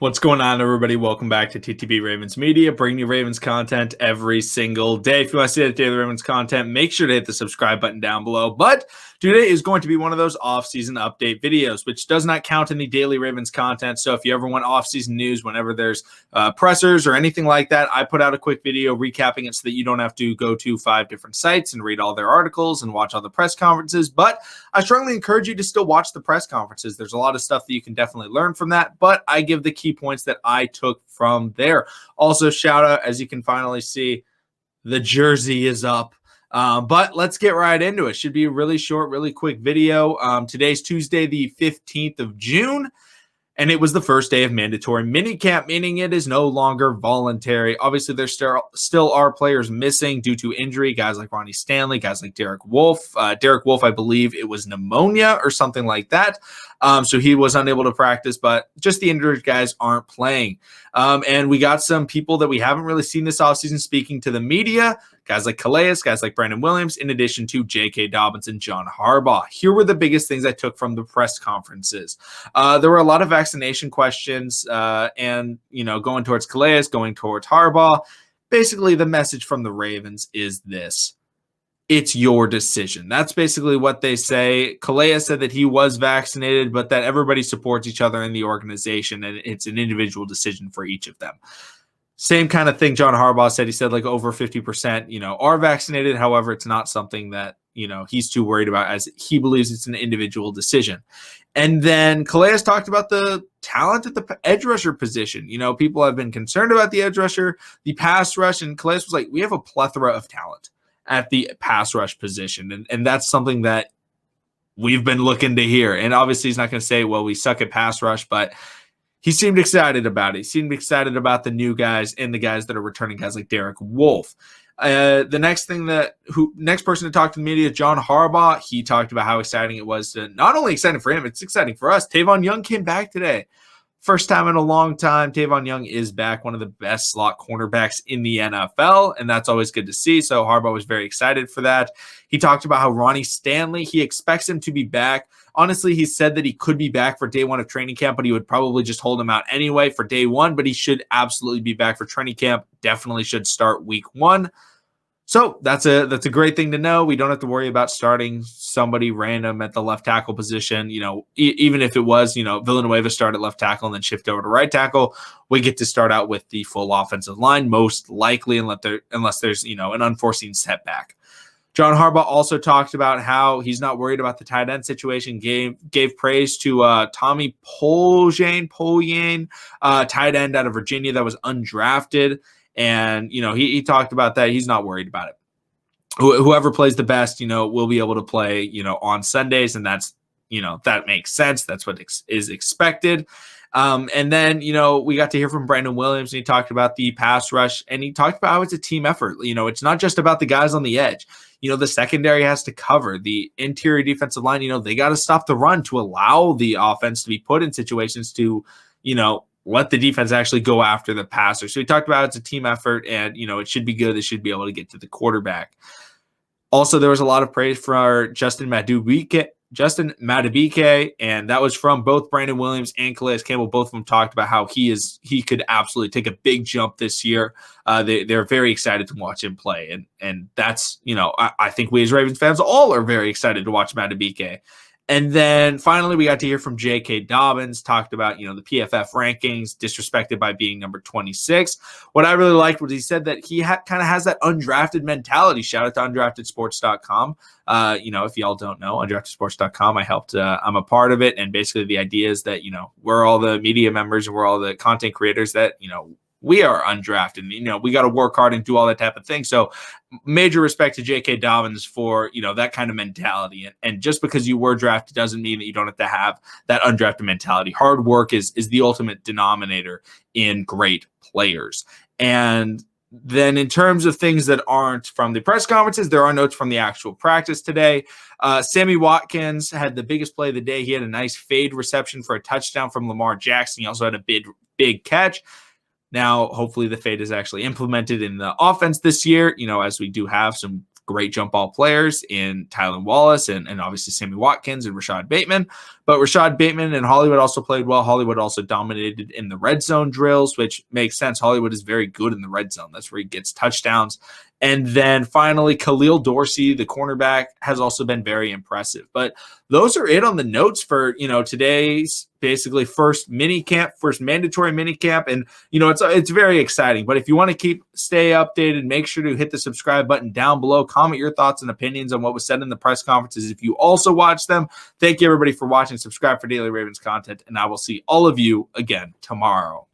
What's going on, everybody? Welcome back to TTB Ravens Media, bringing you Ravens content every single day. If you want to see that daily Ravens content, make sure to hit the subscribe button down below. But today is going to be one of those off-season update videos, which does not count in the daily Ravens content. So if you ever want off-season news, whenever there's pressers or anything like that, I put out a quick video recapping it so that you don't have to go to 5 different sites and read all their articles and watch all the press conferences. But I strongly encourage you to still watch the press conferences. There's a lot of stuff that you can definitely learn from that, but I give the key points that I took from there. Also, shout out, as you can finally see, the jersey is up. But let's get right into it. Should be a really short, really quick video. Today's Tuesday, the 15th of June. And it was the first day of mandatory minicamp, meaning it is no longer voluntary. Obviously, there still are players missing due to injury, guys like Ronnie Stanley, guys like Derek Wolfe. Derek Wolfe, I believe it was pneumonia or something like that. So he was unable to practice, but just the injured guys aren't playing. And we got some people that we haven't really seen this offseason speaking to the media, guys like Calais, guys like Brandon Williams, in addition to J.K. Dobbins and John Harbaugh. Here were the biggest things I took from the press conferences. There were a lot of vaccination questions and, going towards Calais, going towards Harbaugh. Basically, the message from the Ravens is this. It's your decision. That's basically what they say. Calais said that he was vaccinated, but that everybody supports each other in the organization, and it's an individual decision for each of them. Same kind of thing John Harbaugh said. He said like over 50%, are vaccinated. However, it's not something that, he's too worried about, as he believes it's an individual decision. And then Calais talked about the talent at the edge rusher position. People have been concerned about the edge rusher, the pass rush, and Calais was like, we have a plethora of talent at the pass rush position. And that's something that we've been looking to hear. And obviously he's not going to say, well, we suck at pass rush, but he seemed excited about it. He seemed excited about the new guys and the guys that are returning, guys like Derek Wolfe. The next person to talk to the media, John Harbaugh, he talked about how exciting it was to, not only exciting for him, it's exciting for us. Tavon Young came back today. First time in a long time. Tavon Young is back, one of the best slot cornerbacks in the NFL, and that's always good to see. So Harbaugh was very excited for that. He talked about how Ronnie Stanley, he expects him to be back. Honestly, he said that he could be back for day 1 of training camp, but he would probably just hold him out anyway for day 1, but he should absolutely be back for training camp. Definitely should start week 1. So that's a great thing to know. We don't have to worry about starting somebody random at the left tackle position. Even if it was, Villanueva start at left tackle and then shift over to right tackle, we get to start out with the full offensive line, most likely, unless there's, an unforeseen setback. John Harbaugh also talked about how he's not worried about the tight end situation, gave praise to Tommy Polyan, tight end out of Virginia that was undrafted. And, he talked about that. He's not worried about it. Whoever plays the best, will be able to play, on Sundays. And that's, that makes sense. That's what is expected. And then, we got to hear from Brandon Williams, and he talked about the pass rush, and he talked about how it's a team effort. It's not just about the guys on the edge. The secondary has to cover the interior defensive line. They got to stop the run to allow the offense to be put in situations to, let the defense actually go after the passer. So he talked about it's a team effort, and, it should be good. They should be able to get to the quarterback. Also, there was a lot of praise for Justin Madubuike, and that was from both Brandon Williams and Calais Campbell. Both of them talked about how he could absolutely take a big jump this year. They're very excited to watch him play. And that's, I think we as Ravens fans all are very excited to watch Madubuike. And then finally, we got to hear from J.K. Dobbins, talked about, the PFF rankings, disrespected by being number 26. What I really liked was he said that he kind of has that undrafted mentality. Shout out to undraftedsports.com. If y'all don't know, undraftedsports.com, I'm a part of it. And basically the idea is that, we're all the media members and we're all the content creators that, we are undrafted. We got to work hard and do all that type of thing. So major respect to J.K. Dobbins for, that kind of mentality. And just because you were drafted doesn't mean that you don't have to have that undrafted mentality. Hard work is the ultimate denominator in great players. And then in terms of things that aren't from the press conferences, there are notes from the actual practice today. Sammy Watkins had the biggest play of the day. He had a nice fade reception for a touchdown from Lamar Jackson. He also had a big catch. Now, hopefully the fade is actually implemented in the offense this year, as we do have some great jump ball players in Tylan Wallace and obviously Sammy Watkins and Rashad Bateman. But Rashad Bateman and Hollywood also played well. Hollywood also dominated in the red zone drills, which makes sense. Hollywood is very good in the red zone. That's where he gets touchdowns. And then finally, Khalil Dorsey, the cornerback, has also been very impressive. But those are it on the notes for, today's basically first mandatory mini camp. And, it's very exciting. But if you want to stay updated, make sure to hit the subscribe button down below. Comment your thoughts and opinions on what was said in the press conferences if you also watched them. Thank you, everybody, for watching. Subscribe for daily Ravens content, and I will see all of you again tomorrow.